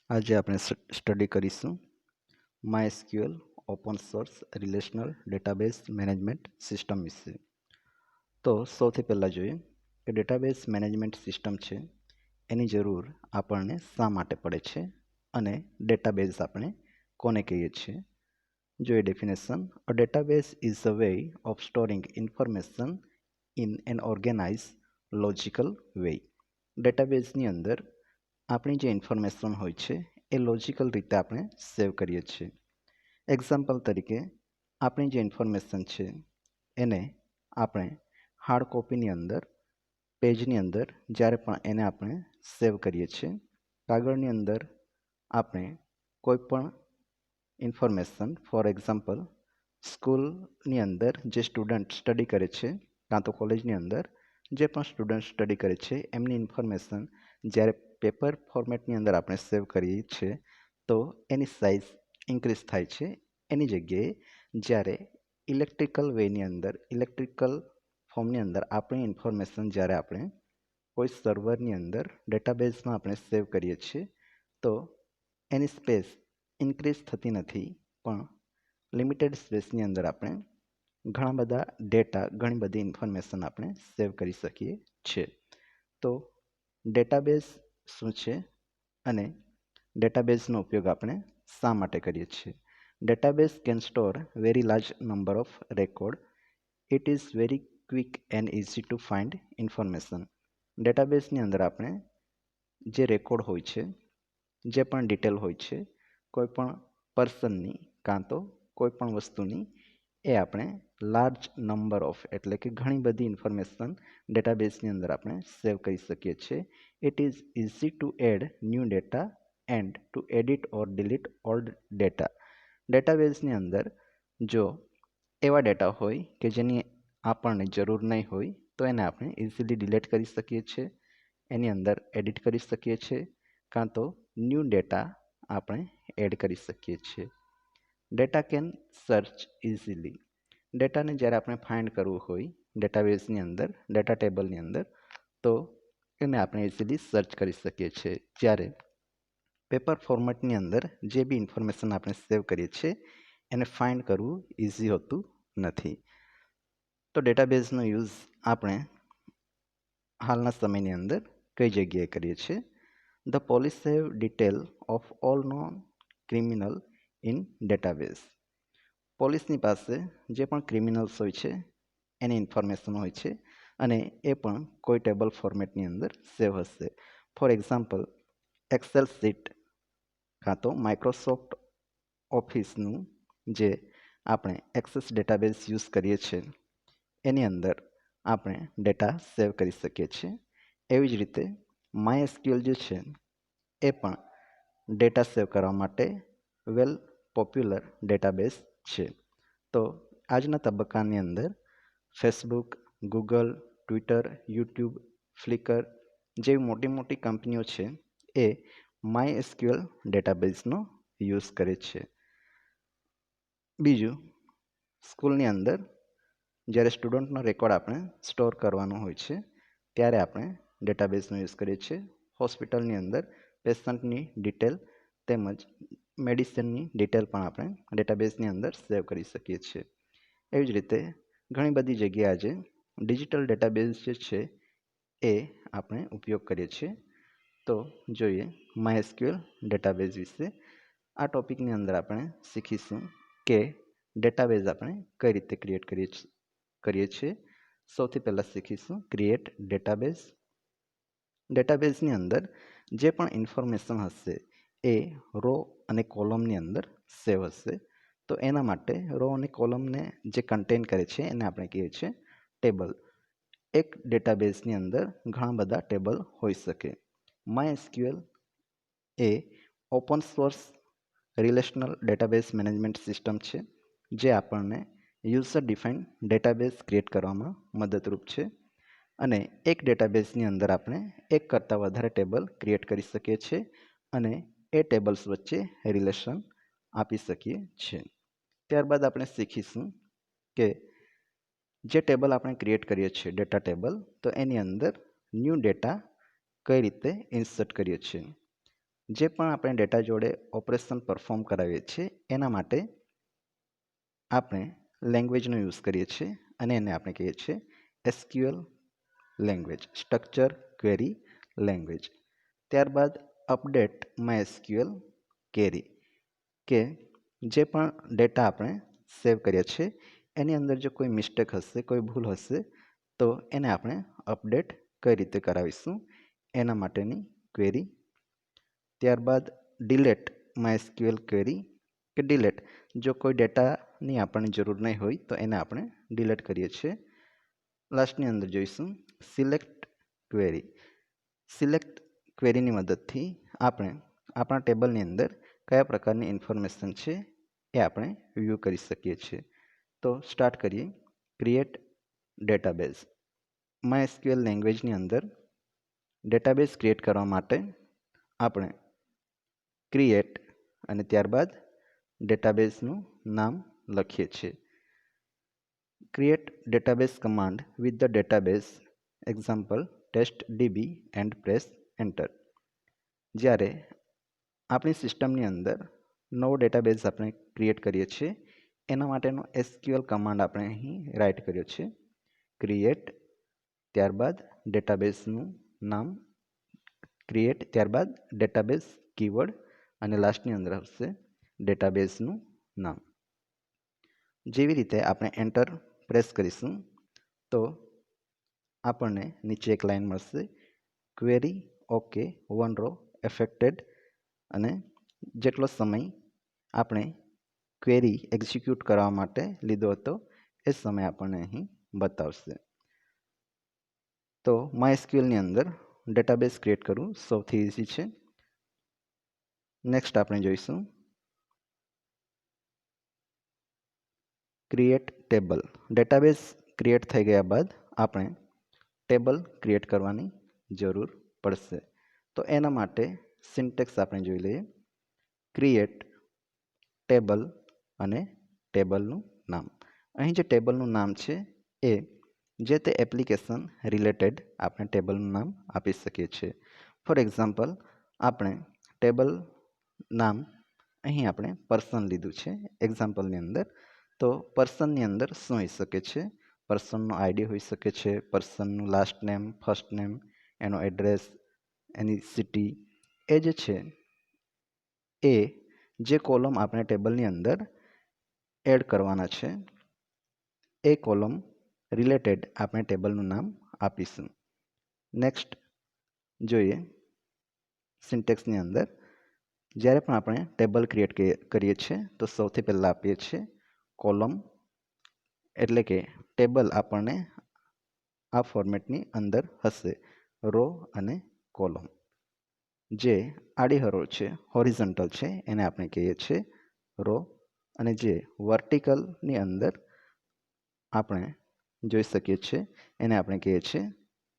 આજે આપણે સ્ટડી કરીશું MySQL open source relational database management system વિશે. તો સૌથી પહેલાં જોઈએ કે ડેટાબેઝ મેનેજમેન્ટ સિસ્ટમ છે એની જરૂર આપણને શા માટે પડે છે અને ડેટાબેઝ આપણે કોને કહીએ છીએ. જોઈએ definition. A database is a way of storing information in an organize logical way. ડેટાબેઝની અંદર આપણી જે ઇન્ફોર્મેશન હોય છે એ લોજિકલ રીતે આપણે સેવ કરીએ છીએ. એક્ઝામ્પલ તરીકે આપણી જે ઇન્ફોર્મેશન છે એને આપણે હાર્ડ કોપીની અંદર પેજની અંદર જ્યારે પણ એને આપણે સેવ કરીએ છીએ, કાગળની અંદર આપણે કોઈ પણ ઇન્ફોર્મેશન, ફોર એક્ઝામ્પલ સ્કૂલની અંદર જે સ્ટુડન્ટ સ્ટડી કરે છે કાં તો કોલેજની અંદર જે પણ સ્ટુડન્ટ સ્ટડી કરે છે એમની ઇન્ફોર્મેશન જ્યારે પેપર ફોર્મેટની અંદર આપણે સેવ કરીએ છીએ તો એની સાઇઝ ઇન્ક્રીઝ થાય છે. એની જગ્યાએ જ્યારે ઇલેક્ટ્રિકલ ફોર્મની અંદર આપણી ઇન્ફોર્મેશન જ્યારે આપણે કોઈ સર્વરની અંદર ડેટાબેઝમાં આપણે સેવ કરીએ છીએ તો એની સ્પેસ ઇન્ક્રીઝ થતી નથી, પણ લિમિટેડ સ્પેસની અંદર આપણે ઘણા બધા ડેટા, ઘણી બધી ઇન્ફોર્મેશન આપણે સેવ કરી શકીએ છીએ. તો ડેટાબેઝ શું છે અને ડેટાબેઝનો ઉપયોગ આપણે શા માટે કરીએ છીએ. Database can store very large number of record. It is very quick and easy to find information. ડેટાબેઝની અંદર આપણે જે રેકોર્ડ હોય છે, જે પણ ડિટેલ હોય છે કોઈ પણ પર્સનની કાં તો કોઈ પણ વસ્તુની, એ આપણે લાર્જ નંબર ઓફ એટલે કે ઘણી બધી ઇન્ફોર્મેશન ડેટાબેઝની અંદર આપણે સેવ કરી શકીએ છીએ. It is easy to add new data and to edit or delete old data. ડેટાબેઝની અંદર જો એવા ડેટા હોય કે જેની આપણને જરૂર નહીં હોય તો એને આપણે ઇઝીલી ડિલીટ કરી શકીએ છીએ, એની અંદર એડિટ કરી શકીએ છીએ કાં તો ન્યૂ ડેટા આપણે એડ કરી શકીએ છીએ. Data can search easily. ડેટાને જ્યારે આપણે ફાઇન્ડ કરવું હોય ડેટાબેઝની અંદર, ડેટા ટેબલની અંદર, તો એને આપણે ઇઝીલી સર્ચ કરી શકીએ છીએ. જ્યારે પેપર ફોર્મેટની અંદર જે બી ઇન્ફોર્મેશન આપણે સેવ કરીએ છીએ એને ફાઇન્ડ કરવું ઇઝી હોતું નથી. તો ડેટાબેઝનો યુઝ આપણે હાલના સમયની અંદર કઈ જગ્યાએ કરીએ છીએ. The police have detail of all non criminal in database. પોલીસની પાસે જે પણ ક્રિમિનલ્સ હોય છે એની ઇન્ફોર્મેશન હોય છે અને એ પણ કોઈ ટેબલ ફોર્મેટની અંદર સેવ હશે. ફોર એક્ઝામ્પલ એક્સેલ શીટ કાં તો માઇક્રોસોફ્ટ ઓફિસનું જે આપણે એક્સેસ ડેટાબેઝ યુઝ કરીએ છીએ એની અંદર આપણે ડેટા સેવ કરી શકીએ છીએ. એવી જ રીતે MySQL જે છે એ પણ ડેટા સેવ કરવા માટે વેલ પોપ્યુલર ડેટાબેઝ છે. તો આજના તબક્કાની અંદર Facebook, Google, Twitter, YouTube, flicker જેવી મોટી મોટી કંપનીઓ છે એ MySQL ડેટાબેઝનો યુઝ કરે છે. બીજું, સ્કૂલની અંદર જ્યારે સ્ટુડન્ટનો રેકોર્ડ આપણે સ્ટોર કરવાનો હોય છે ત્યારે આપણે ડેટાબેઝનો યુઝ કરીએ છીએ. હોસ્પિટલની અંદર પેશન્ટની ડિટેલ તેમજ મેડિસિનની ડિટેલ પણ આપણે ડેટાબેઝની અંદર સેવ કરી શકીએ છીએ. એવી જ રીતે ઘણી બધી જગ્યાએ આજે ડિજિટલ ડેટાબેઝ જે છે એ આપણે ઉપયોગ કરીએ છીએ. તો જોઈએ MySQL ડેટાબેઝ વિશે. આ ટોપિકની અંદર આપણે શીખીશું કે ડેટાબેઝ આપણે કઈ રીતે ક્રિએટ કરીએ છીએ. સૌથી પહેલાં શીખીશું ક્રિએટ ડેટાબેઝ. ડેટાબેઝની અંદર જે પણ ઇન્ફોર્મેશન હશે એ રો અને કોલમની અંદર સેવ હશે. તો એના માટે રો અને કોલમને જે કન્ટેન કરે છે એને આપણે કહીએ છીએ ટેબલ. એક ડેટાબેઝની અંદર ઘણા બધા ટેબલ હોઈ શકે. MySQL એ open source relational database management system છે જે આપણને યુઝર ડિફાઇન ડેટાબેઝ ક્રિએટ કરવામાં મદદરૂપ છે. અને એક ડેટાબેઝની અંદર આપણે એક કરતાં વધારે ટેબલ ક્રિએટ કરી શકીએ છીએ અને એ ટેબલ્સ વચ્ચે રિલેશન આપી શકીએ છીએ. ત્યારબાદ આપણે શીખીશું કે જે ટેબલ આપણે ક્રિએટ કરીએ છીએ ડેટા ટેબલ, તો એની અંદર ન્યૂ ડેટા કઈ રીતે ઇન્સર્ટ કરીએ છીએ. જે પણ આપણે ડેટા જોડે ઓપરેશન પરફોર્મ કરાવીએ છીએ એના માટે આપણે લેંગ્વેજનો યુઝ કરીએ છીએ અને એને આપણે કહીએ છીએ SQL language, structure query language. ત્યારબાદ અપડેટ માયએસક્યુએલ ક્વેરી, કે જે પણ ડેટા આપણે સેવ કર્યા છે એની અંદર જો કોઈ મિસ્ટેક હશે, કોઈ ભૂલ હશે, તો એને આપણે અપડેટ કઈ રીતે કરાવીશું એના માટેની ક્વેરી. ત્યારબાદ ડિલેટ માયએસક્યુએલ ક્વેરી, કે ડિલેટ જો કોઈ ડેટાની આપણને જરૂર નહીં હોય તો એને આપણે ડિલેટ કરીએ છીએ. લાસ્ટની અંદર જોઈશું સિલેક્ટ ક્વેરી. સિલેક્ટ ક્વેરીની મદદથી આપણે આપણા ટેબલની અંદર કયા પ્રકારની ઇન્ફોર્મેશન છે એ આપણે વ્યૂ કરી શકીએ છીએ. તો સ્ટાર્ટ કરીએ. Create database. માયએસક્યુએલ લેંગ્વેજની અંદર ડેટાબેઝ ક્રિએટ કરવા માટે આપણે ક્રિએટ અને ત્યારબાદ ડેટાબેઝનું નામ લખીએ છીએ. Create database command with the database example TestDB and press enter. જ્યારે આપણી સિસ્ટમની અંદર નવો ડેટાબેઝ આપણે ક્રિએટ કરીએ છીએ એના માટેનો SQL કમાન્ડ આપણે અહીં રાઇટ કર્યો છે. ક્રિએટ, ત્યારબાદ ડેટાબેઝનું નામ, ક્રિએટ ત્યારબાદ ડેટાબેઝ કીવર્ડ અને લાસ્ટની અંદર હશે ડેટાબેઝનું નામ. જેવી રીતે આપણે એન્ટર પ્રેસ કરીશું તો આપણને નીચે એક લાઈન મળશે, ક્વેરી ઓકે 1 રો એફેક્ટેડ, અને જેટલો સમય આપણે ક્વેરી એક્ઝિક્યુટ કરવા માટે લીધો હતો એ સમય આપણને અહીં બતાવશે. તો માયએસક્યુએલની અંદર ડેટાબેઝ ક્રિએટ કરવું સૌથી ઇઝી છે. નેક્સ્ટ આપણે જોઈશું ક્રિએટ ટેબલ. ડેટાબેઝ ક્રિએટ થઈ ગયા બાદ આપણે ટેબલ ક્રિએટ કરવાની જરૂર પડશે. તો એના માટે સિન્ટેક્સ આપણે જોઈ લઈએ. ક્રિએટ ટેબલ અને ટેબલનું નામ. અહીં જે ટેબલનું નામ છે એ જે તે એપ્લિકેશન રિલેટેડ આપણે ટેબલનું નામ આપી શકીએ છીએ. ફોર એક્ઝામ્પલ આપણે ટેબલ નામ અહીં આપણે પર્સન લીધું છે એક્ઝામ્પલની અંદર. તો પર્સનની અંદર શું હોઈ શકે છે? પર્સનનો આઈડી હોઈ શકે છે, પર્સનનું લાસ્ટ નેમ, ફર્સ્ટ નેમ, એનો એડ્રેસ, એની સિટી. એ જે છે એ જે કોલમ આપણે ટેબલની અંદર એડ કરવાના છે એ કોલમ રિલેટેડ આપણે ટેબલનું નામ આપીશું. નેક્સ્ટ જોઈએ સિન્ટેક્સની અંદર જ્યારે પણ આપણે ટેબલ ક્રિએટ કરીએ છીએ તો સૌથી પહેલાં આપીએ છીએ કોલમ, એટલે કે ટેબલ આપણને આ ફોર્મેટની અંદર હશે, રો અને કોલમ. જે આડી હરોળ છે, હોરિઝોન્ટલ છે, એને આપણે કહીએ છીએ રો, અને જે વર્ટિકલની અંદર આપણે જોઈ શકીએ છીએ એને આપણે કહીએ છીએ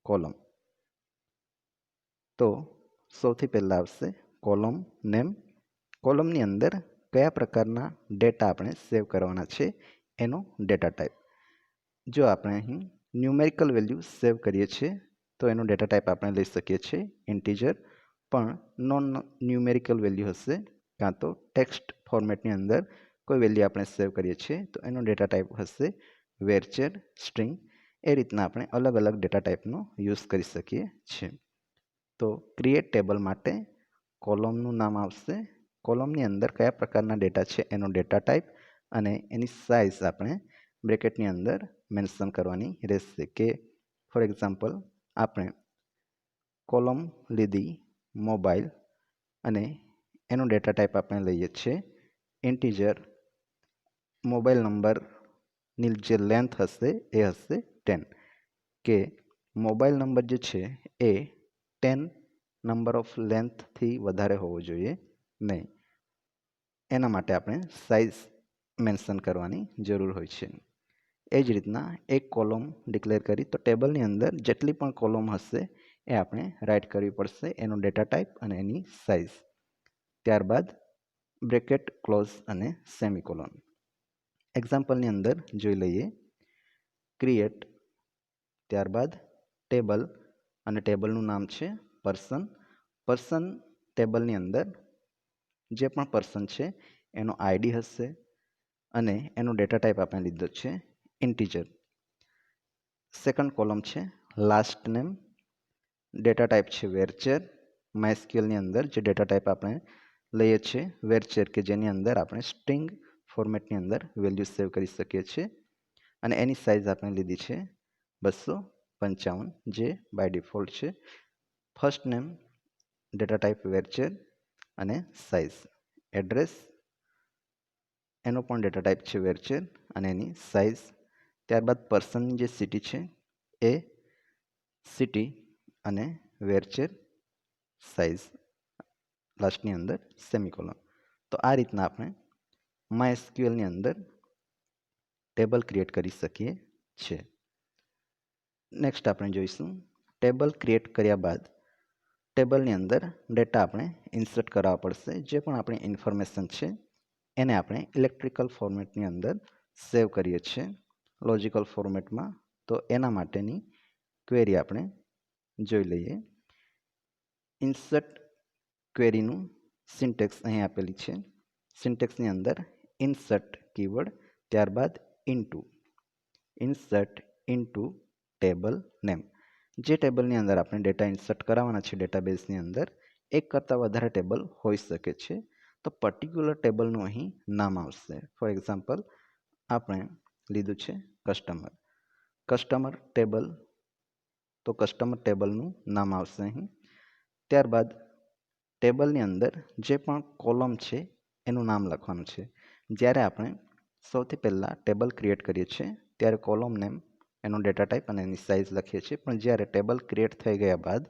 કોલમ. તો સૌથી પહેલાં આવશે કોલમ નેમ. કોલમની અંદર કયા પ્રકારના ડેટા આપણે સેવ કરવાના છે એનો ડેટા ટાઈપ. જો આપણે અહીં ન્યુમેરિકલ વેલ્યુ સેવ કરીએ છીએ તો એનો ડેટા ટાઈપ આપણે લઈ શકીએ છીએ ઇન્ટીજર, પણ નોન ન્યુમેરિકલ વેલ્યુ હશે કાં તો ટેક્સ્ટ ફોર્મેટની અંદર કોઈ વેલ્યુ આપણે સેવ કરીએ છીએ તો એનો ડેટા ટાઈપ હશે વેરચેર, સ્ટ્રિંગ. એ રીતના આપણે અલગ અલગ ડેટા ટાઈપનો યુઝ કરી શકીએ છીએ. તો ક્રિએટ ટેબલ માટે કોલમનું નામ આવશે, કોલમની અંદર કયા પ્રકારના ડેટા છે એનો ડેટા ટાઈપ, અને એની સાઇઝ આપણે બ્રેકેટની અંદર મેન્શન કરવાની રહેશે. કે ફોર એક્ઝામ્પલ આપણે કોલમ લીધી મોબાઈલ અને એનો ડેટા ટાઈપ આપણે લઈએ છીએ ઇન્ટીજર. મોબાઈલ નંબરની જે લેન્થ હશે એ હશે 10, કે મોબાઈલ નંબર જે છે એ 10 નંબર ઓફ લેન્થથી વધારે હોવો જોઈએ નહીં. એના માટે આપણે સાઇઝ મેન્શન કરવાની જરૂર હોય છે. એ જ રીતના એક કોલમ ડિક્લેર કરી તો ટેબલની અંદર જેટલી પણ કોલમ હશે એ આપણે રાઇટ કરવી પડશે, એનો ડેટા ટાઈપ અને એની સાઇઝ. ત્યારબાદ બ્રેકેટ ક્લોઝ અને સેમિકોલોન. એક્ઝામ્પલની અંદર જોઈ લઈએ. ક્રિએટ, ત્યારબાદ ટેબલ, અને ટેબલનું નામ છે પર્સન. પર્સન ટેબલની અંદર જે પણ પર્સન છે એનો આઈડી હશે અને એનો ડેટા ટાઈપ આપણે લીધો છે ઇન્ટીજર. સેકન્ડ કોલમ છે લાસ્ટ નેમ, ડેટા ટાઈપ છે વેરચેર. માયસ્ક્યુએલની અંદર જે ડેટા ટાઈપ આપણે લઈએ છીએ વેરચેર, કે જેની અંદર આપણે સ્ટ્રિંગ ફોર્મેટની અંદર વેલ્યુ સેવ કરી શકીએ છીએ. અને એની સાઇઝ આપણે લીધી છે 255, જે બાય ડિફોલ્ટ છે. ફર્સ્ટ નેમ, ડેટા ટાઈપ વેરચેર અને સાઇઝ. એડ્રેસ, એનો પણ ડેટા ટાઈપ છે વેરચેર અને એની સાઇઝ. ત્યારબાદ પર્સનની જે સિટી છે એ સિટી અને વેરચેર સાઇઝ, લાસ્ટની અંદર સેમિકોલન. તો આ રીતના આપણે માયસ્ક્યુએલની અંદર ટેબલ ક્રિએટ કરી શકીએ છીએ. નેક્સ્ટ આપણે જોઈશું ટેબલ ક્રિએટ કર્યા બાદ ટેબલની અંદર ડેટા આપણે ઇન્સર્ટ કરાવવા પડશે. જે પણ આપણી ઇન્ફોર્મેશન છે એને આપણે ઇલેક્ટ્રિકલ ફોર્મેટની અંદર સેવ કરીએ છીએ લોજિકલ ફોર્મેટમાં. તો એના માટેની ક્વેરી આપણે જોઈ લઈએ. ઇન્સર્ટ ક્વેરીનું સિન્ટેક્સ અહીં આપેલી છે. સિન્ટેક્સની અંદર ઇન્સર્ટ કીવર્ડ, ત્યારબાદ ઇન્સર્ટ ઇન્ટુ ટેબલ નેમ. જે ટેબલની અંદર આપણે ડેટા ઇન્સર્ટ કરાવવાના છે ડેટાબેઝની અંદર એક કરતાં વધારે ટેબલ હોઈ શકે છે. તો પર્ટિક્યુલર ટેબલનું અહીં નામ આવશે. ફોર એક્ઝામ્પલ આપણે લીધું છે કસ્ટમર ટેબલ, તો કસ્ટમર ટેબલનું નામ આવશે અહીં. ત્યારબાદ ટેબલની અંદર જે પણ કોલમ છે એનું નામ લખવાનું છે. જ્યારે આપણે સૌથી પહેલાં ટેબલ ક્રિએટ કરીએ છીએ ત્યારે કોલમ નેમ, એનો ડેટા ટાઈપ અને એની સાઇઝ લખીએ છીએ. પણ જ્યારે ટેબલ ક્રિએટ થઈ ગયા બાદ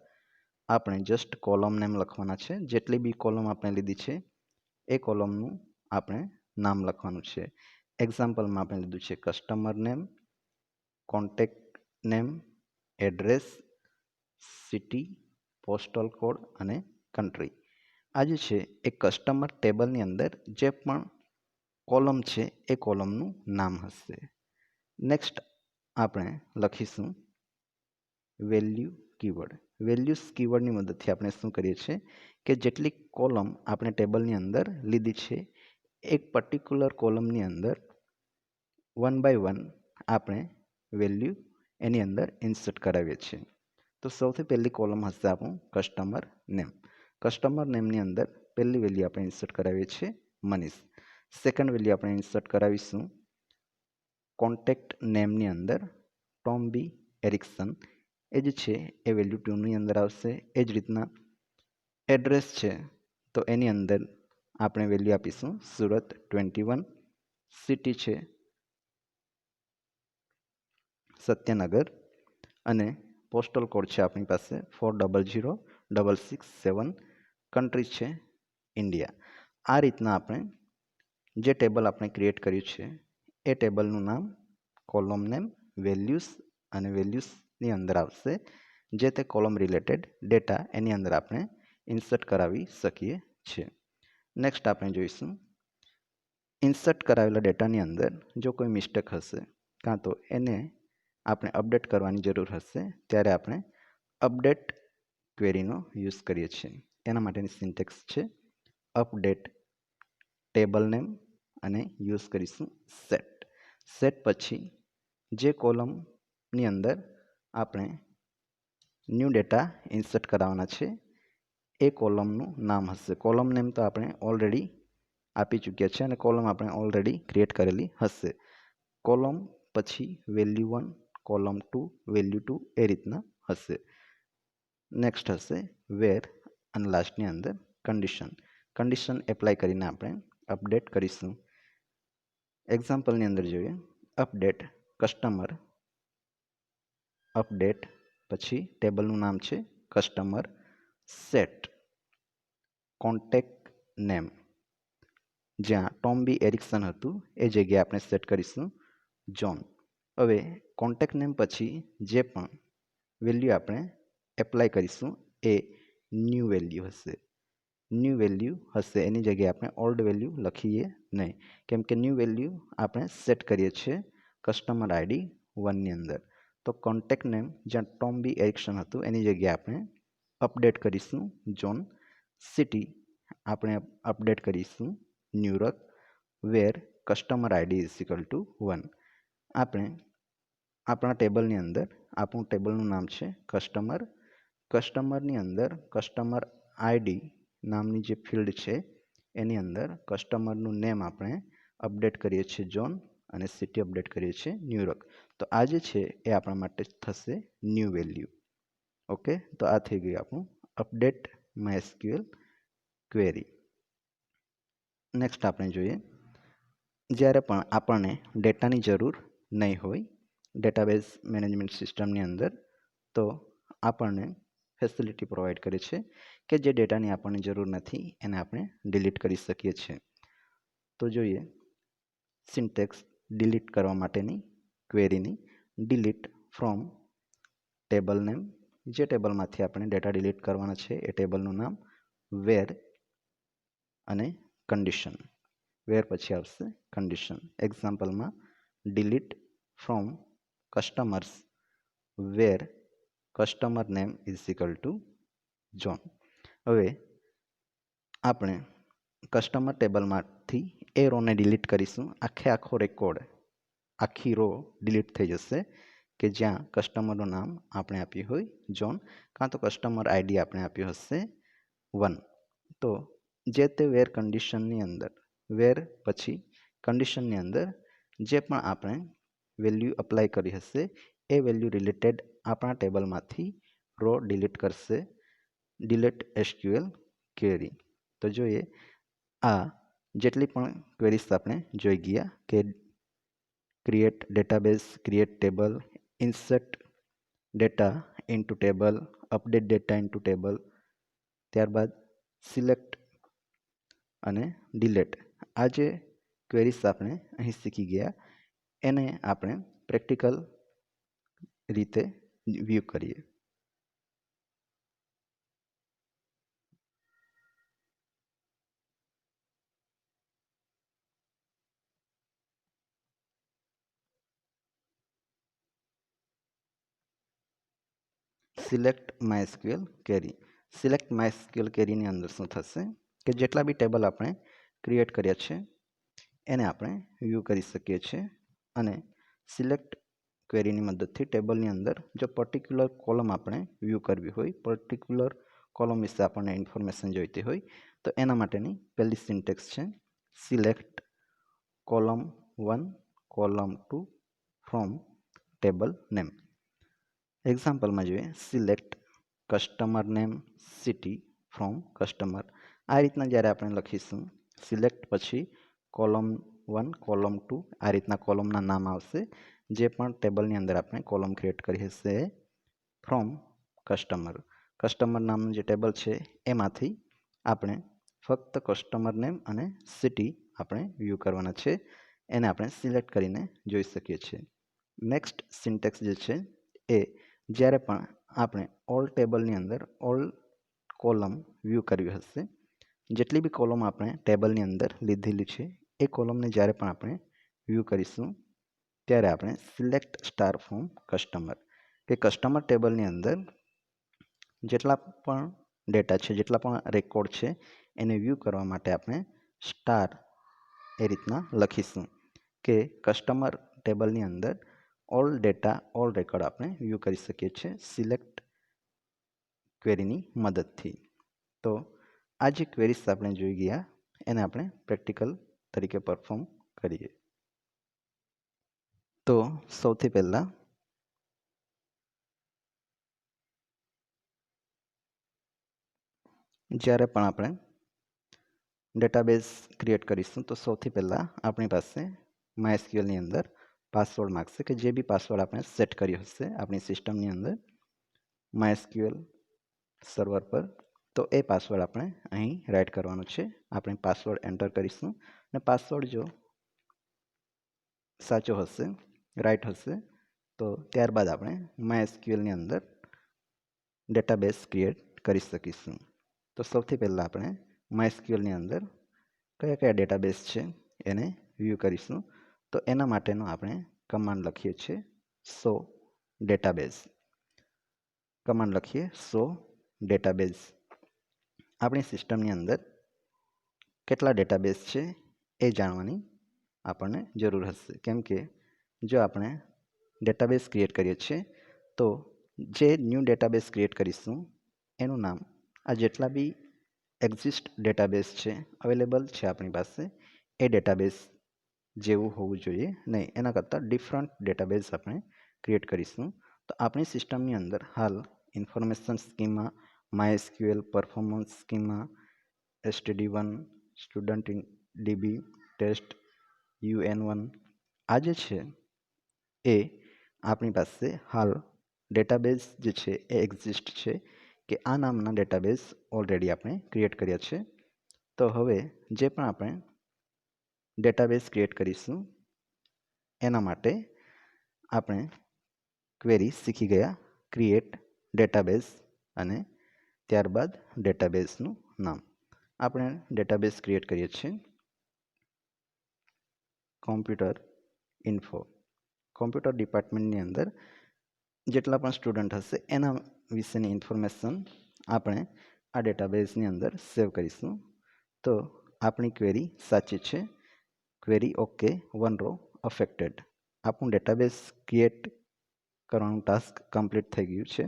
આપણે જસ્ટ કોલમ નેમ લખવાના છે. જેટલી બી કોલમ આપણે લીધી છે એ કોલમનું આપણે નામ લખવાનું છે. એક્ઝામ્પલમાં આપણે લીધું છે customer name, contact name, address, city, postal code અને કન્ટ્રી. આ જે છે એ કસ્ટમર ટેબલની અંદર જે પણ કોલમ છે એ કોલમનું નામ હશે. નેક્સ્ટ આપણે લખીશું વેલ્યુ કીવર્ડ. વેલ્યુઝ કીવર્ડની મદદથી આપણે શું કરીએ છીએ કે જેટલી કોલમ આપણે ટેબલની અંદર લીધી છે એક પર્ટિક્યુલર કોલમની અંદર 1 બાય 1 આપણે વેલ્યુ એની અંદર ઇન્સર્ટ કરાવીએ છીએ. તો સૌથી પહેલી કોલમ હશે આપણું કસ્ટમર નેમ. કસ્ટમર નેમની અંદર પહેલી વેલ્યુ આપણે ઇન્સર્ટ કરાવીએ છીએ મનીષ. સેકન્ડ વેલ્યુ આપણે ઇન્સર્ટ કરાવીશું કોન્ટેક્ટ નેમની અંદર ટોમ બી એરિક્સન. એ જે છે એ વેલ્યુ 2ની અંદર આવશે. એ જ રીતના એડ્રેસ છે તો એની અંદર આપણે વેલ્યુ આપીશું સુરત 21. સિટી છે સત્યનગર અને પોસ્ટલ કોડ છે આપણી પાસે 400667. કન્ટ્રી છે ઇન્ડિયા. આ રીતના આપણે જે ટેબલ આપણે ક્રિએટ કર્યું છે એ ટેબલનું નામ, કોલમ નેમ, વેલ્યુઝ અને વેલ્યુઝની અંદર આવશે જે તે કોલમ રિલેટેડ ડેટા એની અંદર આપણે ઇન્સર્ટ કરાવી શકીએ છીએ. નેક્સ્ટ આપણે જોઈશું ઇન્સર્ટ કરાવેલા ડેટાની અંદર જો કોઈ મિસ્ટેક હશે કાં તો એને આપણે અપડેટ કરવાની જરૂર હશે ત્યારે આપણે અપડેટ ક્વેરીનો યુઝ કરીએ છીએ. એના માટેની સિન્ટેક્સ છે અપડેટ ટેબલ નેમ અને યુઝ કરીશું સેટ. સેટ પછી જે કોલમની અંદર આપણે ન્યૂ ડેટા ઇન્સર્ટ કરાવવાના છે એ કોલમનું નામ હશે. કોલમ નેમ તો આપણે ઓલરેડી આપી ચૂક્યા છે અને કોલમ આપણે ઓલરેડી ક્રિએટ કરેલી હશે. કોલમ પછી વેલ્યુ 1, કોલમ 2, વેલ્યુ 2 એ રીતના હશે. નેક્સ્ટ હશે વેર અને લાસ્ટની અંદર કન્ડિશન એપ્લાય કરીને આપણે અપડેટ કરીશું. એક્ઝામ્પલની અંદર જોઈએ અપડેટ કસ્ટમર, અપડેટ પછી ટેબલનું નામ છે કસ્ટમર, સેટ કોન્ટેક્ટ નેમ, જ્યાં ટોમ બી એરિક્સન હતું એ જગ્યાએ આપણે સેટ કરીશું જોન. હવે કોન્ટેક્ટ નેમ પછી જે પણ વેલ્યુ આપણે એપ્લાય કરીશું એ ન્યૂ વેલ્યુ હશે. ન્યૂ વેલ્યુ હશે એની જગ્યાએ આપણે ઓલ્ડ વેલ્યુ લખીએ નહીં, કેમ કે ન્યૂ વેલ્યુ આપણે સેટ કરીએ છીએ કસ્ટમર આઈડી 1ની અંદર. તો કોન્ટેક્ટ નેમ જ્યાં ટોમ બી એરિક્સન હતું એની જગ્યાએ આપણે અપડેટ કરીશું જોન. સિટી આપણે અપડેટ કરીશું New York, where customer ID is equal two 1. આપણે આપણા ટેબલની અંદર આપણું ટેબલનું નામ છે કસ્ટમર. કસ્ટમરની અંદર કસ્ટમર આઈડી નામની જે ફિલ્ડ છે એની અંદર કસ્ટમરનું નેમ આપણે અપડેટ કરીએ છીએ જોન અને સિટી અપડેટ કરીએ છીએ ન્યુયોર્ક. તો આ જે છે એ આપણા માટે થશે ન્યૂ વેલ્યુ. ઓકે, તો આ થઈ ગયું આપણું અપડેટ MySQL ક્વેરી. નેક્સ્ટ આપણે જોઈએ, જ્યારે પણ આપણને ડેટાની જરૂર નહીં હોય ડેટાબેઝ મેનેજમેન્ટ સિસ્ટમની અંદર, તો આપણને ફેસિલિટી પ્રોવાઈડ કરે છે કે જે ડેટાની આપણને જરૂર નથી એને આપણે ડિલીટ કરી શકીએ છીએ. તો જોઈએ સિન્ટેક્સ ડિલીટ કરવા માટેની ક્વેરીની. ડિલીટ ફ્રોમ ટેબલ નેમ, જે ટેબલમાંથી આપણે ડેટા ડિલીટ કરવાના છે એ ટેબલનું નામ, વેર અને કન્ડિશન. વેર પછી આવશે કન્ડિશન. એક્ઝામ્પલમાં delete from customers where customer name is equal to John. હવે આપણે કસ્ટમર ટેબલમાંથી એ રોને ડિલીટ કરીશું. આખો રેકોર્ડ, આખી રો ડિલીટ થઈ જશે કે જ્યાં કસ્ટમરનું નામ આપણે આપ્યું હોય જોન, કાં તો કસ્ટમર આઈડી આપણે આપ્યું હશે 1. તો જે તે વેર કન્ડિશનની અંદર, વેર પછી કન્ડિશનની અંદર જે પણ આપણે વેલ્યુ અપ્લાય કરી હશે એ વેલ્યુ રિલેટેડ આપણા ટેબલમાંથી રો ડિલીટ કરશે ડિલીટ SQL ક્વેરી. તો જોઈએ આ જેટલી પણ ક્વેરીઝ આપણે જોઈ ગયા કે create database, create table, insert data into table, update data into table, ત્યારબાદ સિલેક્ટ અને ડિલીટ. આ જે ક્વેરીઝ આપણે અહીં શીખી ગયા એને આપણે પ્રેક્ટિકલ રીતે વ્યૂ કરીએ. Select MySQL query. Select MySQL ક્વેરીની અંદર શું થશે કે જેટલા બી ટેબલ આપણે ક્રિએટ કર્યા છે એને આપણે વ્યૂ કરી શકીએ છીએ. અને સિલેક્ટ ક્વેરીની મદદથી ટેબલની અંદર જો પર્ટિક્યુલર કોલમ આપણે વ્યૂ કરવી હોય, પર્ટિક્યુલર કોલમ વિશે આપણને ઇન્ફોર્મેશન જોઈતી હોય, તો એના માટેની પહેલી સિન્ટેક્સ છે select column 1, column 2 from table name. એક્ઝામ્પલમાં જોઈએ select customer name city from customer. આ રીતના જ્યારે આપણે લખીશું સિલેક્ટ પછી કોલમ 1, કોલમ 2 આ રીતના કોલમના નામ આવશે જે પણ ટેબલની અંદર આપણે કોલમ ક્રિએટ કરી હશે ફ્રોમ કસ્ટમર. કસ્ટમર નામનું જે ટેબલ છે એમાંથી આપણે ફક્ત કસ્ટમર નેમ અને સિટી આપણે વ્યૂ કરવાના છે. એને આપણે સિલેક્ટ કરીને જોઈ શકીએ છીએ. નેક્સ્ટ સિન્ટેક્સ જે છે એ જ્યારે પણ આપણે ઓલ ટેબલની અંદર ઓલ કોલમ વ્યૂ કરવી હશે, જેટલી બી કોલમ આપણે ટેબલની અંદર લીધેલી છે એ કોલમને જ્યારે પણ આપણે વ્યૂ કરીશું ત્યારે આપણે સિલેક્ટ સ્ટાર ફ્રોમ કસ્ટમર, કે કસ્ટમર ટેબલની અંદર જેટલા પણ ડેટા છે, જેટલા પણ રેકોર્ડ છે એને વ્યૂ કરવા માટે આપણે સ્ટાર એ રીતના લખીશું કે કસ્ટમર ટેબલની અંદર ઓલ ડેટા, ઓલ રેકોર્ડ આપણે વ્યૂ કરી શકીએ છીએ સિલેક્ટ ક્વેરીની મદદથી. તો આ જે ક્વેરીઝ આપણે જોઈ ગયા એને આપણે પ્રેક્ટિકલ તરીકે પરફોર્મ કરીએ. તો સૌથી પહેલાં જ્યારે પણ આપણે ડેટાબેઝ ક્રિએટ કરીશું તો સૌથી પહેલાં આપણી પાસે MySQLની અંદર પાસવર્ડ માગશે કે જે બી પાસવર્ડ આપણે સેટ કર્યો હશે આપણી સિસ્ટમની અંદર MySQL સર્વર પર, તો એ પાસવર્ડ આપણે અહીં રાઇટ કરવાનો છે. આપણે પાસવર્ડ એન્ટર કરીશું અને પાસવર્ડ જો સાચો હશે, રાઇટ હશે, તો ત્યારબાદ આપણે MySQLની અંદર ડેટાબેઝ ક્રિએટ કરી શકીશું. તો સૌથી પહેલાં આપણે MySQLની અંદર કયા કયા ડેટાબેઝ છે એને વ્યૂ કરીશું. તો એના માટેનો આપણે કમાન્ડ લખીએ છીએ સો ડેટાબેઝ. કમાન્ડ લખીએ સો ડેટાબેઝ. આપણી સિસ્ટમની અંદર કેટલા ડેટાબેઝ છે એ જાણવાની આપણને જરૂર હશે. કેમ કે જો આપણે ડેટાબેઝ ક્રિએટ કરીએ છીએ તો જે ન્યૂ ડેટાબેઝ ક્રિએટ કરીશું એનું નામ આ જેટલા બી એક્ઝિસ્ટ ડેટાબેઝ છે અવેલેબલ છે આપણી પાસે એ ડેટાબેઝ જેવું હોવું જોઈએ નહીં, એના કરતાં ડિફરન્ટ ડેટાબેઝ આપણે ક્રિએટ કરીશું. તો આપણી સિસ્ટમની અંદર હાલ information schema, MySQL, performance schema, STD1, student DB, test, UN1 આ જે છે એ આપણી પાસે હાલ ડેટાબેઝ જે છે એ એક્ઝિસ્ટ છે કે આ નામના ડેટાબેઝ ઓલરેડી આપણે ક્રિએટ કર્યા છે. તો હવે જે પણ આપણે ડેટાબેઝ ક્રિએટ કરીશું એના માટે આપણે ક્વેરી શીખી ગયા ક્રિએટ ડેટાબેઝ અને ત્યારબાદ ડેટાબેઝનું નામ. આપણે ડેટાબેઝ ક્રિએટ કરીએ છીએ કોમ્પ્યુટર ઇન્ફો. કોમ્પ્યુટર ડિપાર્ટમેન્ટની અંદર જેટલા પણ સ્ટુડન્ટ હશે એના વિશેની ઇન્ફોર્મેશન આપણે આ ડેટાબેઝની અંદર સેવ કરીશું. તો આપણી ક્વેરી સાચી છે. Query okay, 1 row affected. આપણું ડેટાબેઝ ક્રિએટ કરવાનું ટાસ્ક કમ્પ્લીટ થઈ ગયું છે.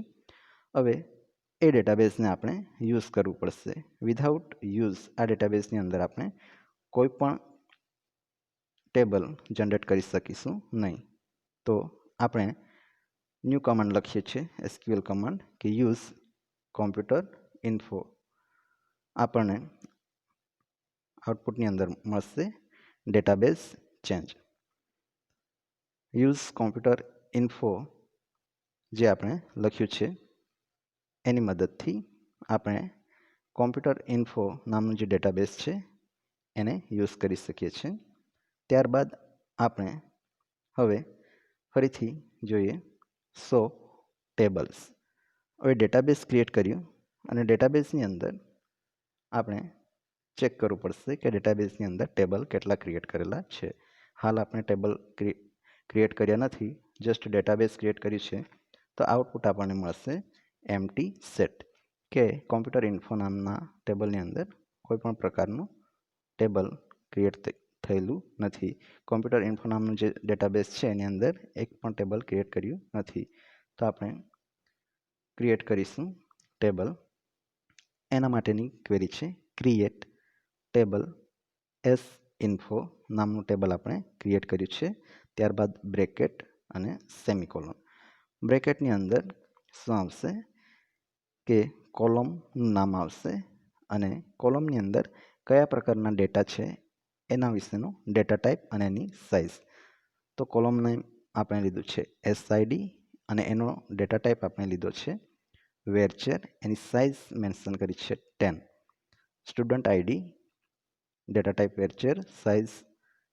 હવે એ ડેટાબેઝને આપણે યુઝ કરવું પડશે. વિધાઉટ યુઝ આ ડેટાબેઝની અંદર આપણે કોઈ પણ ટેબલ જનરેટ કરી શકીશું નહીં. તો આપણે ન્યૂ કમાન્ડ લખીએ છીએ SQL કમાન્ડ કે યુઝ કોમ્પ્યુટર ઇન્ફો. આપણને આઉટપુટની અંદર મળશે database change. Use computer info જે આપણે લખ્યું છે એની મદદથી આપણે કોમ્પ્યુટર ઇન્ફો નામનું જે ડેટાબેઝ છે એને યુઝ કરી શકીએ છીએ. ત્યારબાદ આપણે હવે ફરીથી જોઈએ સો ટેબલ્સ. હવે ડેટાબેઝ ક્રિએટ કર્યું અને ડેટાબેઝની અંદર આપણે ચેક કરવું પડશે કે ડેટાબેઝની અંદર ટેબલ કેટલા ક્રિએટ કરેલા છે. હાલ આપણે ટેબલ ક્રિએટ કર્યા નથી, જસ્ટ ડેટાબેઝ ક્રિએટ કર્યું છે. તો આઉટપુટ આપણને મળશે એમ્પ્ટી સેટ કે કોમ્પ્યુટર ઇન્ફો નામના ટેબલની અંદર કોઈ પણ પ્રકારનું ટેબલ ક્રિએટ થયેલું નથી. કોમ્પ્યુટર ઇન્ફો નામનું જે ડેટાબેઝ છે એની અંદર એક પણ ટેબલ ક્રિએટ કર્યું નથી. તો આપણે ક્રિએટ કરીશું ટેબલ. એના માટેની ક્વેરી છે ક્રિએટ ટેબલ એસ ઇન્ફો નામનું ટેબલ આપણે ક્રિએટ કર્યું છે. ત્યારબાદ બ્રેકેટ અને સેમિકોલોન. બ્રેકેટની અંદર શું આવશે કે કોલમનું નામ આવશે અને કોલમની અંદર કયા પ્રકારના ડેટા છે એના વિશેનું ડેટા ટાઈપ અને એની સાઇઝ. તો કોલમ નેમ આપણે લીધું છે SID અને એનો ડેટા ટાઈપ આપણે લીધો છે વેરચેર. એની સાઇઝ મેન્શન કરી છે 10. Student ID data type varchar, size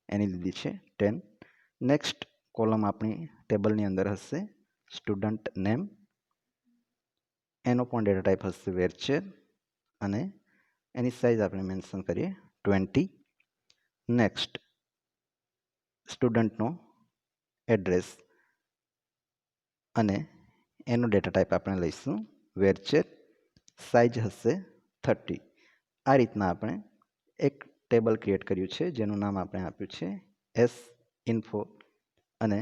એની લીધી છે 10. નેક્સ્ટ કોલમ આપણી ટેબલની અંદર હશે સ્ટુડન્ટ નેમ, એનો પણ ડેટા ટાઈપ હશે વેરચેર અને એની સાઇઝ આપણે મેન્શન કરીએ 20. નેક્સ્ટ સ્ટુડન્ટનો એડ્રેસ અને એનો ડેટા ટાઈપ આપણે લઈશું વેરચેર, સાઇઝ હશે 30. આ રીતના આપણે એક ટેબલ ક્રિએટ કર્યું છે જેનું નામ આપણે આપ્યું છે એસ ઇન્ફો અને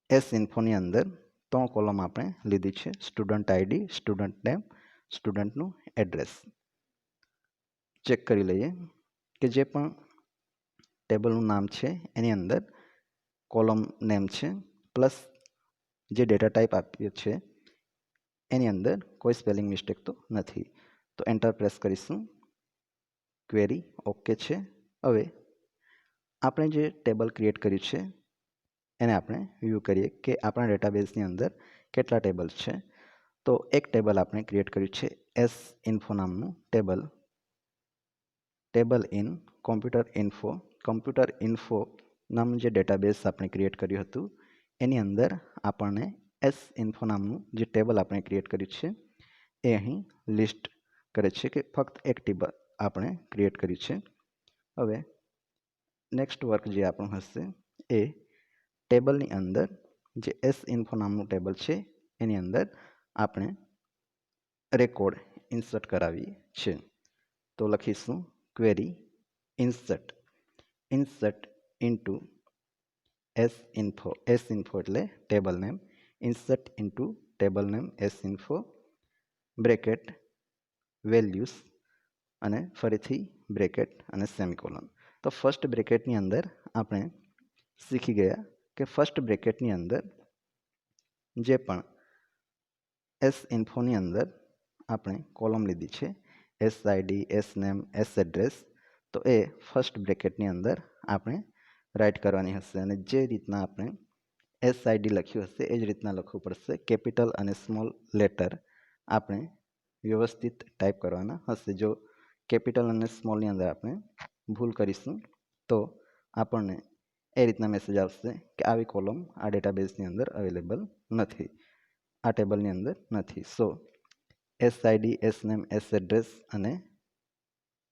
એસ ઇન્ફોની અંદર 3 કોલમ આપણે લીધી છે સ્ટુડન્ટ ID, સ્ટુડન્ટ નેમ, સ્ટુડન્ટનું એડ્રેસ. ચેક કરી લઈએ કે જે પણ ટેબલનું નામ છે એની અંદર કોલમ નેમ છે પ્લસ જે ડેટા ટાઈપ આપ્યો છે એની અંદર કોઈ સ્પેલિંગ મિસ્ટેક તો નથી. તો એન્ટર પ્રેસ કરીશું. ક્વેરી ઓકે છે. હવે આપણે જે ટેબલ ક્રિએટ કર્યું છે એને આપણે વ્યૂ કરીએ કે આપણા ડેટાબેઝની અંદર કેટલા ટેબલ છે. તો એક ટેબલ આપણે ક્રિએટ કર્યું છે એસ ઇન્ફો નામનું table. Table in computer info. Computer info નામનું જે ડેટાબેઝ આપણે ક્રિએટ કર્યું હતું એની અંદર આપણને એસ ઇન્ફો નામનું જે ટેબલ આપણે ક્રિએટ કર્યું છે એ અહીં લિસ્ટ કરે છે કે ફક્ત એક ટેબલ આપણે ક્રિએટ કર્યું છે. હવે નેક્સ્ટ વર્ક જે આપણું હશે એ ટેબલની અંદર જે એસ ઇન્ફો નામનું ટેબલ છે એની અંદર આપણે રેકોર્ડ ઇન્સર્ટ કરાવી છે. તો લખીશું query insert into S info એટલે table name, insert into table name S info bracket values અને ફરીથી બ્રેકેટ અને સેમિકોલન. તો ફર્સ્ટ બ્રેકેટની અંદર આપણે શીખી ગયા કે ફર્સ્ટ બ્રેકેટની અંદર જે પણ એસ ઇન્ફોની અંદર આપણે કોલમ લીધી છે S ID, S name, S address, તો એ ફર્સ્ટ બ્રેકેટની અંદર આપણે રાઇટ કરવાની હશે. અને જે રીતના આપણે એસ આઈડી લખ્યું હશે એ જ રીતના લખવું પડશે. કેપિટલ અને સ્મોલ લેટર આપણે વ્યવસ્થિત ટાઈપ કરવાના હશે. જો કેપિટલ અને સ્મોલની અંદર આપણે ભૂલ કરીશું તો આપણને એ રીતના મેસેજ આવશે કે આવી કોલમ આ ડેટાબેઝની અંદર અવેલેબલ નથી, આ ટેબલની અંદર નથી. So S ID, S name, S address અને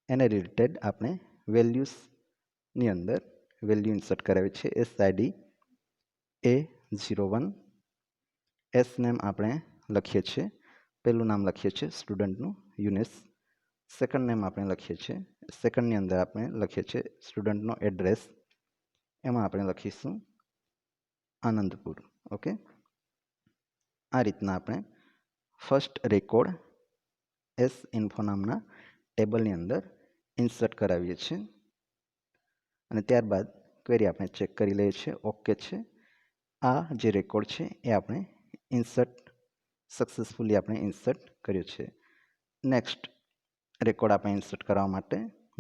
એને રિલેટેડ આપણે વેલ્યુઝની અંદર વેલ્યુ ઇન્સર્ટ કરાવી છે. S ID A01, S name આપણે લખીએ છીએ, પહેલું નામ લખીએ છીએ સ્ટુડન્ટનું યુનેસ, સેકન્ડ નેમ આપણે લખીએ છીએ, સેકન્ડની અંદર આપણે લખીએ છીએ સ્ટુડન્ટનો એડ્રેસ, એમાં આપણે લખીશું આનંદપુર. ઓકે, આ રીતના આપણે ફર્સ્ટ રેકોર્ડ એસ ઇન્ફો નામના ટેબલની અંદર ઇન્સર્ટ કરાવીએ છીએ. અને ત્યારબાદ ક્વેરી આપણે ચેક કરી લઈએ છીએ, ઓકે છે. આ જે રેકોર્ડ છે એ આપણે સક્સેસફુલી આપણે ઇન્સર્ટ કર્યો છે. નેક્સ્ટ રેકોર્ડ આપણે ઇન્સર્ટ કરવા માટે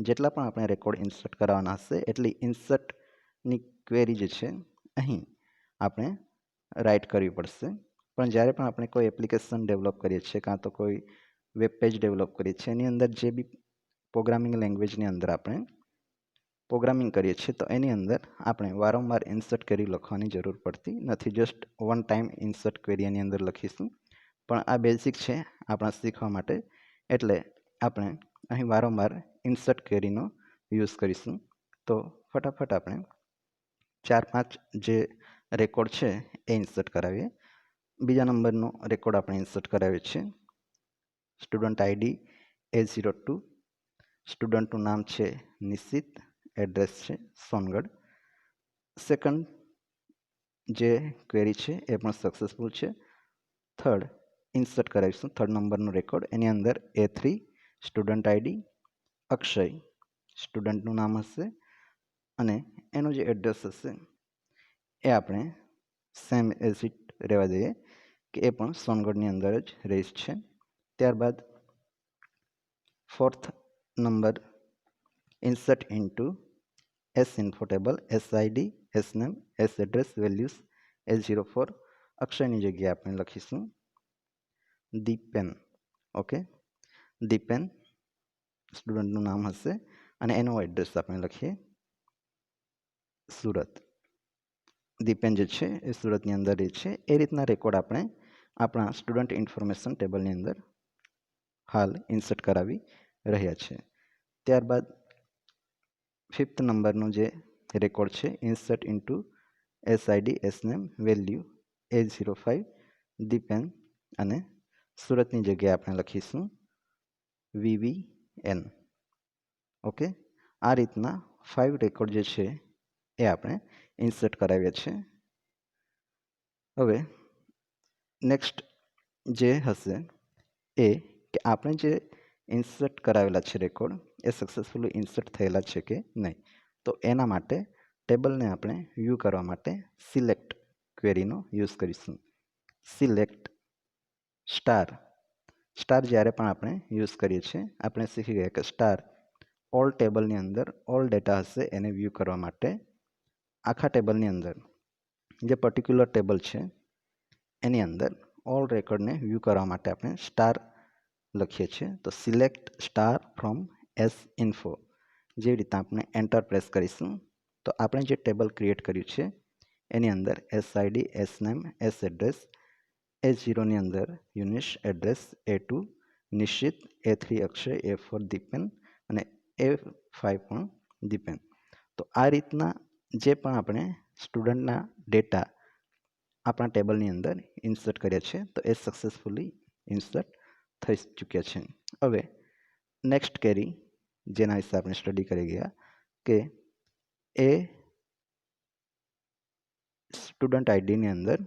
જેટલા પણ આપણે રેકોર્ડ ઇન્સર્ટ કરવાના હશે એટલી ઇન્સર્ટની ક્વેરી જે છે અહીં આપણે રાઇટ કરવી પડશે. પણ જ્યારે પણ આપણે કોઈ એપ્લિકેશન ડેવલપ કરીએ છીએ કાં તો કોઈ વેબ પેજ ડેવલપ કરીએ છીએ એની અંદર જે બી પ્રોગ્રામિંગ લેંગ્વેજની અંદર આપણે પ્રોગ્રામિંગ કરીએ છીએ તો એની અંદર આપણે વારંવાર ઇન્સર્ટ ક્વેરી લખવાની જરૂર પડતી નથી. Just one time insert query એની અંદર લખીશું. પણ આ બેઝિક છે આપણા શીખવા માટે, એટલે આપણે અહીં વારંવાર ઇન્સર્ટ ક્વેરીનો યુઝ કરીશું. તો ફટાફટ આપણે 4-5 જે રેકોર્ડ છે એ ઇન્સર્ટ કરાવીએ. બીજા નંબરનો રેકોર્ડ આપણે ઇન્સર્ટ કરાવીએ છીએ સ્ટુડન્ટ આઈડી A02, સ્ટુડન્ટનું નામ છે નિશિત, એડ્રેસ છે સોનગઢ. સેકન્ડ જે ક્વેરી છે એ પણ સક્સેસફુલ છે. થર્ડ ઇન્સર્ટ કરાવીશું થર્ડ નંબરનો રેકોર્ડ, એની અંદર A3, સ્ટુડન્ટ આઈડી અક્ષય, સ્ટુડન્ટનું નામ હશે અને એનું જે એડ્રેસ હશે એ આપણે સેમ એઝ ઇટ રહેવા દઈએ કે એ પણ સોનગઢની અંદર જ રહીશ છે. ત્યારબાદ fourth number insert into S info table, S ID, S name, S address, values A04, અક્ષયની જગ્યાએ આપણે લખીશું દીપેન. ઓકે, દીપેન સ્ટુડન્ટનું નામ હશે અને એનો એડ્રેસ આપણે લખીએ સુરત. દીપેન જે છે એ સુરતની અંદર રહે છે. એ રીતના રેકોર્ડ આપણે આપણા સ્ટુડન્ટ ઇન્ફોર્મેશન ટેબલની અંદર હાલ ઇન્સર્ટ કરાવી રહ્યા છે. ત્યારબાદ ફિફ્થ નંબરનો જે રેકોર્ડ છે insert into S ID, S name, value A05, Dipen અને સુરતની જગ્યાએ આપણે લખીશું VVN. ઓકે, આ રીતના 5 રેકોર્ડ જે છે એ આપણે ઇન્સર્ટ કરાવ્યા છે. હવે નેક્સ્ટ જે હશે એ કે આપણે જે ઇન્સર્ટ કરાવેલા છે રેકોર્ડ એ સક્સેસફુલી ઇન્સર્ટ થયેલા છે કે નહીં. તો એના માટે ટેબલને આપણે વ્યૂ કરવા માટે સિલેક્ટ ક્વેરીનો યુઝ કરીશું. સિલેક્ટ સ્ટાર જ્યારે પણ આપણે યુઝ કરીએ છીએ આપણે શીખી ગયા કે સ્ટાર ઓલ ટેબલની અંદર ઓલ ડેટા હશે એને વ્યૂ કરવા માટે આખા ટેબલની અંદર જે પર્ટિક્યુલર ટેબલ છે એની અંદર ઓલ રેકોર્ડને વ્યૂ કરવા માટે આપણે સ્ટાર લખીએ છીએ. તો select star from S info જેવી રીતે આપણે એન્ટર પ્રેસ કરીશું તો આપણે જે ટેબલ ક્રિએટ કર્યું છે એની અંદર S ID, S name, S address, A0ની અંદર યુનિશ, એડ્રેસ A2 નિશ્ચિત, A3 અક્ષય, A4 દીપેન અને A5 પણ દીપેન. તો આ રીતના જે પણ આપણે સ્ટુડન્ટના ડેટા આપણા ટેબલની અંદર ઇન્સર્ટ કર્યા છે તો એ સક્સેસફુલી ઇન્સર્ટ થઈ ચૂક્યા છે. હવે નેક્સ્ટ ક્વેરી જેના વિશે આપણે સ્ટડી કરી ગયા કે એ સ્ટુડન્ટ આઈડીની અંદર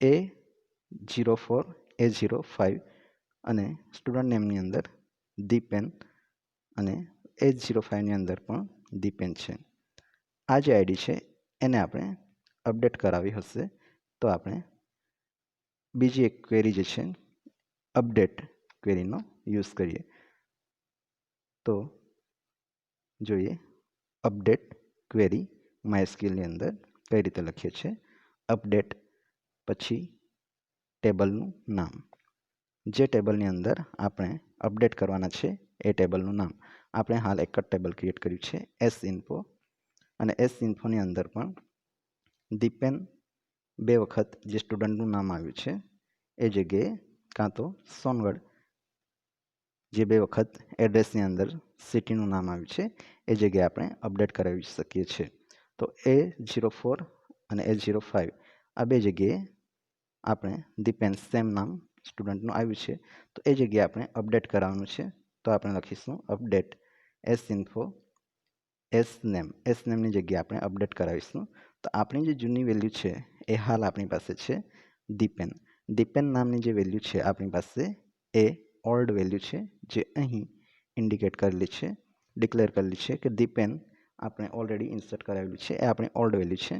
A04 A05 અને સ્ટુડન્ટ નેમની અંદર દીપેન અને A05ની અંદર પણ દીપેન છે. આ જે આઈડી છે એને આપણે અપડેટ કરાવી હશે તો આપણે બીજી એક ક્વેરી જે છે અપડેટ ક્વેરીનો યુઝ કરીએ. તો જોઈએ અપડેટ ક્વેરી MySQLની અંદર કઈ રીતે લખીએ છીએ. અપડેટ પછી ટેબલનું નામ, જે ટેબલની અંદર આપણે અપડેટ કરવાના છે એ ટેબલનું નામ. આપણે હાલ એક જ ટેબલ ક્રિએટ કર્યું છે S-info અને S-infoની અંદર પણ દીપેન 2 વખત જે સ્ટુડન્ટનું નામ આવ્યું છે એ જગ્યાએ કાં તો સોનગઢ જે 2 વખત એડ્રેસની અંદર સિટીનું નામ આવ્યું છે એ જગ્યાએ આપણે અપડેટ કરાવી શકીએ છીએ. તો A04 અને A05 આ 2 જગ્યાએ આપણે દીપેન સેમ નામ સ્ટુડન્ટનું આવ્યું છે તો એ જગ્યાએ આપણે અપડેટ કરાવવાનું છે. તો આપણે લખીશું અપડેટ S-info S-name ની જગ્યાએ આપણે અપડેટ કરાવીશું. તો આપણી જે જૂની વેલ્યુ છે એ હાલ આપણી પાસે છે દીપેન નામની જે વેલ્યુ છે આપણી પાસે એ ઓલ્ડ વેલ્યુ છે જે અહીં ઇન્ડિકેટ કરેલી છે, ડિક્લેર કરેલી છે કે દીપેન આપણે ઓલરેડી ઇન્સર્ટ કરાવેલું છે એ આપણી ઓલ્ડ વેલ્યુ છે.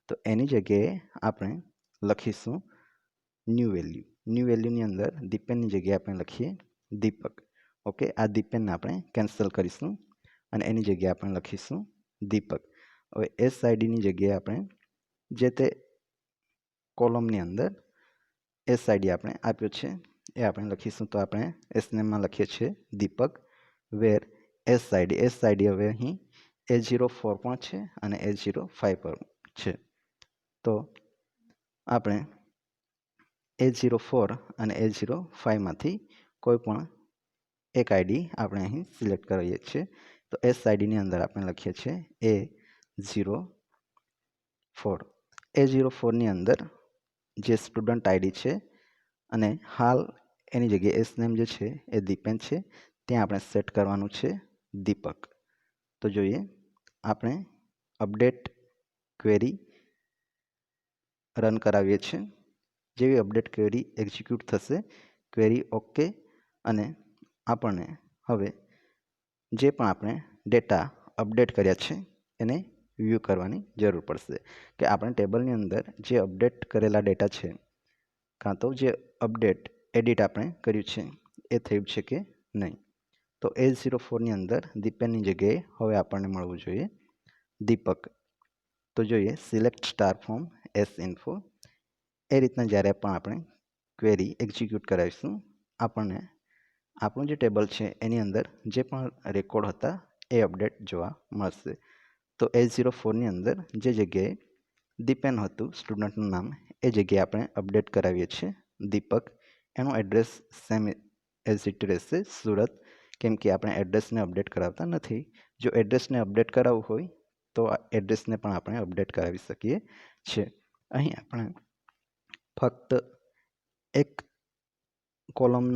તો એની જગ્યાએ આપણે લખીશું ન્યૂ વેલ્યુની અંદર દીપેનની જગ્યાએ આપણે લખીએ દીપક. ઓકે, આ દીપેનને આપણે કેન્સલ કરીશું અને એની જગ્યાએ આપણે લખીશું દીપક. હવે SIDની જગ્યાએ આપણે જે તે કોલમની અંદર SID આપણે આપ્યો છે એ આપણે લખીશું. તો આપણે SNameમાં લખીએ છીએ દીપક વેર SID હવે અહીં A04 પણ છે અને A05 પણ છે. તો આપણે A04 અને A05માંથી કોઈ પણ એક આઈડી આપણે અહીં સિલેક્ટ કરીએ છીએ. તો SIDની અંદર આપણે લખીએ છીએ A04ની અંદર જે સ્ટુડન્ટ આઈડી છે અને હાલ એની જગ્યાએ SName જે છે એ દીપેન છે ત્યાં આપણે સેટ કરવાનું છે દીપક. તો જોઈએ આપણે અપડેટ ક્વેરી રન કરાવીએ છીએ. જેવી અપડેટ ક્વેરી એક્ઝિક્યુટ થશે ક્વેરી ઓકે અને આપણને હવે જે પણ આપણે ડેટા અપડેટ કર્યા છે એને વ્યૂ કરવાની જરૂર પડશે કે આપણે ટેબલની અંદર જે અપડેટ કરેલા ડેટા છે કાં તો જે અપડેટ એડિટ આપણે કર્યું છે એ થયું છે કે નહીં. તો A04ની અંદર દીપેનની જગ્યાએ હવે આપણને મળવું જોઈએ દીપક. તો જોઈએ સિલેક્ટ સ્ટાર ફ્રોમ S-info. એ રીતના જ્યારે પણ આપણે ક્વેરી એક્ઝિક્યુટ કરાવીશું આપણને આપણું જે ટેબલ છે એની અંદર જે પણ રેકોર્ડ હતા એ અપડેટ જોવા મળશે. તો A04ની અંદર જે જગ્યાએ દીપેન હતું સ્ટુડન્ટનું નામ એ જગ્યાએ આપણે અપડેટ કરાવીએ છીએ દીપક. એનું એડ્રેસ સેમ એઝ ઇટ રહેશે સુરત, કેમ કે આપણે એડ્રેસને અપડેટ કરાવતા નથી. જો એડ્રેસને અપડેટ કરાવવું હોય તો એડ્રેસને પણ આપણે અપડેટ કરાવી શકીએ છીએ. અહીં આપણે ફક્ત એક કોલમ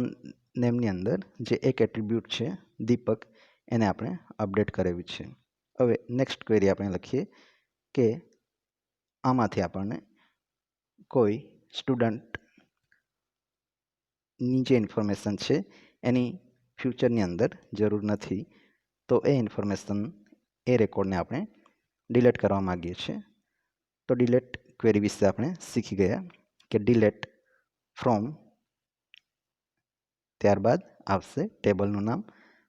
નેમની અંદર જે એક એટ્રીબ્યુટ છે દીપક એને આપણે અપડેટ કરાવ્યું છે. હવે નેક્સ્ટ ક્વેરી આપણે લખીએ કે આમાંથી આપણને કોઈ સ્ટુડન્ટની જે ઇન્ફોર્મેશન છે એની ફ્યુચરની અંદર જરૂર નથી. તો એ ઇન્ફોર્મેશન એ રેકોર્ડને આપણે ડિલીટ કરવા માગીએ છીએ. તો ડિલીટ ક્વેરી વિશે આપણે શીખી ગયા કે ડિલીટ ફ્રોમ, ત્યારબાદ આવશે ટેબલનું નામ.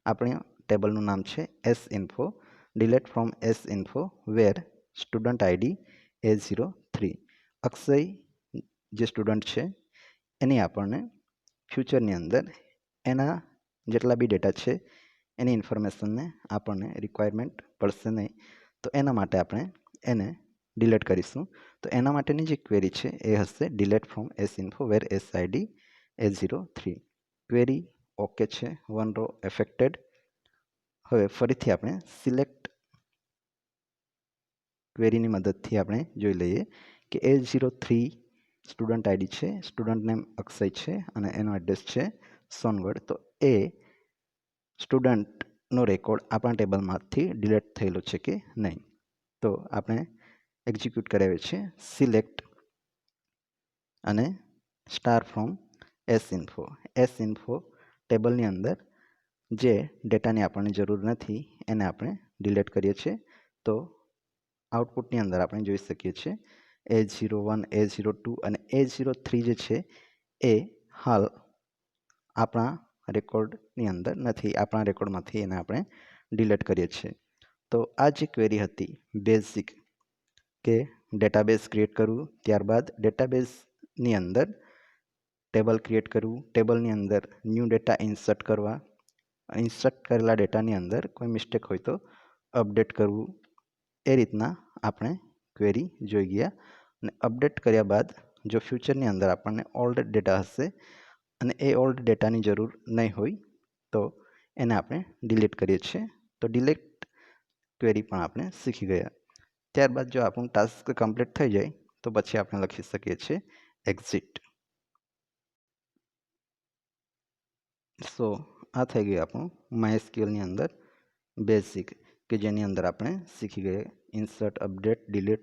આપણે ટેબલનું નામ છે S-info. Delete from S-info where student ID A03. Akshay જે સ્ટુડન્ટ છે એની આપણને ફ્યુચરની અંદર એના જેટલા બી ડેટા છે એની ઇન્ફોર્મેશનને આપણને રિક્વાયરમેન્ટ પડશે નહીં. તો એના માટે આપણે એને ડિલીટ કરીશું. તો એના માટેની જે ક્વેરી છે એ હશે delete from S-info where SID A03. Query okay છે, 1 રો એફેક્ટેડ. હવે ફરીથી આપણે સિલેક્ટ ક્વેરીની મદદથી આપણે જોઈ લઈએ કે A03 સ્ટુડન્ટ આઈડી છે, સ્ટુડન્ટ નેમ અક્ષય છે અને એનો એડ્રેસ છે સોનગઢ, તો એ સ્ટુડન્ટનો રેકોર્ડ આપણા ટેબલમાંથી ડિલીટ થયેલો છે કે નહીં. તો આપણે એક્ઝિક્યુટ કરાવીએ છીએ સિલેક્ટ અને સ્ટાર ફ્રોમ એસ ઇન્ફો ટેબલની અંદર જે ડેટાની આપણને જરૂર નથી એને આપણે ડિલીટ કરીએ છીએ. તો આઉટપુટની અંદર આપણે જોઈ શકીએ છીએ A01, A02 અને A03 જે છે એ હાલ આપણા રેકોર્ડની અંદર નથી. આપણા રેકોર્ડમાંથી એને આપણે ડિલીટ કરીએ છીએ. તો આ જે ક્વેરી હતી બેઝિક કે ડેટાબેઝ ક્રિએટ કરવું, ત્યારબાદ ડેટાબેઝની અંદર ટેબલ ક્રિએટ કરવું, ટેબલની અંદર ન્યૂ ડેટા ઇન્સર્ટ કરવા, ઇન્સર્ટ કરેલા ડેટાની અંદર કોઈ મિસ્ટેક હોય તો અપડેટ કરવું, એ રીતના આપણે ક્વેરી જોઈ ગયા. અને અપડેટ કર્યા બાદ જો ફ્યુચરની અંદર આપણને ઓલ્ડ ડેટા હશે અને એ ઓલ્ડ ડેટાની જરૂર નહીં હોય તો એને આપણે ડિલીટ કરીએ છીએ. તો ડિલીટ ક્વેરી પણ આપણે શીખી ગયા. ત્યારબાદ જો આપણું ટાસ્ક કમ્પ્લીટ થઈ જાય તો પછી આપણે લખી શકીએ છીએ એક્ઝિટ. સો આ થઈ ગયું આપણું MySQLની અંદર બેઝિક, કે જેની અંદર આપણે શીખી ગયા ઇન્સર્ટ, અપડેટ, ડિલીટ